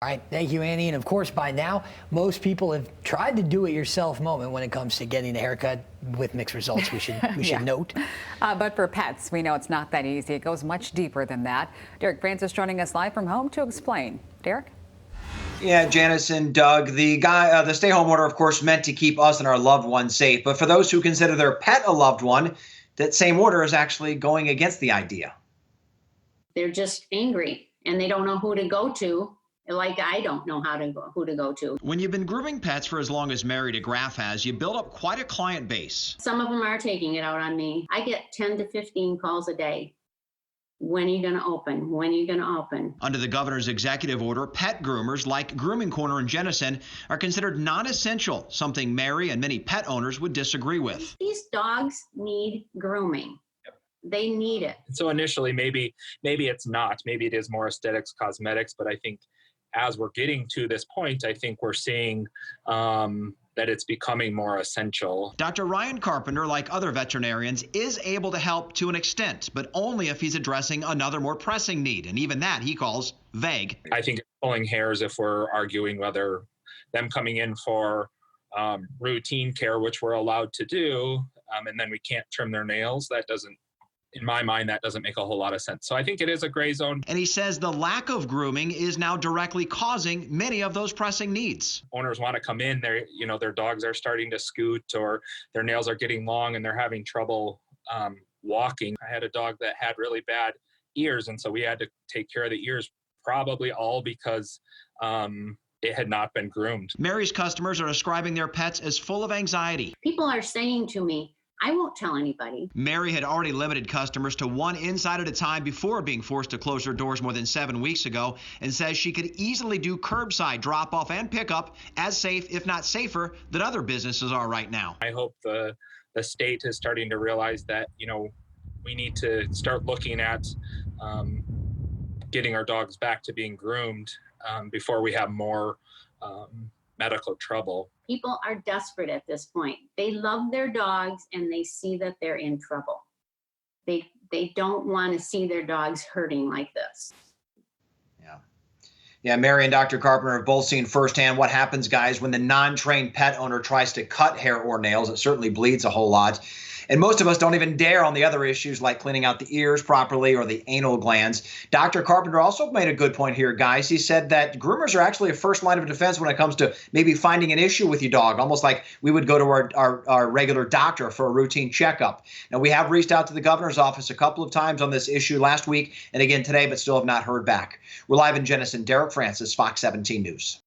All right, thank you, Annie. And of course, by now, most people have tried the do-it-yourself moment when it comes to getting a haircut with mixed results. We should note. But for pets, we know it's not that easy. It goes much deeper than that. Derek Francis joining us live from home to explain. Derek? Yeah, Janice and Doug, the stay-home order, of course, meant to keep us and our loved ones safe. But for those who consider their pet a loved one, that same order is actually going against the idea. They're just angry and they don't know who to go to. Like I don't know who to go to. When you've been grooming pets for as long as Mary DeGraff has, you build up quite a client base. Some of them are taking it out on me. I get 10 to 15 calls a day. When are you going to open? When are you going to open? Under the governor's executive order, pet groomers like Grooming Corner in Jenison are considered non-essential, something Mary and many pet owners would disagree with. These dogs need grooming. They need it. So initially, maybe it's not. Maybe it is more aesthetics, cosmetics, but I think as we're getting to this point, I think we're seeing that it's becoming more essential. Dr. Ryan Carpenter, like other veterinarians, is able to help to an extent, but only if he's addressing another more pressing need, and even that he calls vague. I think it's pulling hairs if we're arguing whether them coming in for routine care, which we're allowed to do, and then we can't trim their nails. That doesn't, in my mind, that doesn't make a whole lot of sense. So I think it is a gray zone. And he says the lack of grooming is now directly causing many of those pressing needs. Owners want to come in, their dogs are starting to scoot or their nails are getting long and they're having trouble walking. I had a dog that had really bad ears, and so we had to take care of the ears, probably all because it had not been groomed. Mary's customers are describing their pets as full of anxiety. People are saying to me, I won't tell anybody. Mary had already limited customers to one inside at a time before being forced to close her doors more than 7 weeks ago, and says she could easily do curbside drop-off and pickup as safe, if not safer, than other businesses are right now. I hope the state is starting to realize that, we need to start looking at getting our dogs back to being groomed before we have more medical trouble. People are desperate at this point. They love their dogs and they see that they're in trouble. They don't want to see their dogs hurting like this. Yeah, Mary and Dr. Carpenter have both seen firsthand what happens, guys, when the non-trained pet owner tries to cut hair or nails. It certainly bleeds a whole lot. And most of us don't even dare on the other issues like cleaning out the ears properly or the anal glands. Dr. Carpenter also made a good point here, guys. He said that groomers are actually a first line of defense when it comes to maybe finding an issue with your dog, almost like we would go to our regular doctor for a routine checkup. Now, we have reached out to the governor's office a couple of times on this issue last week and again today, but still have not heard back. We're live in Jenison. Derek Francis, Fox 17 News.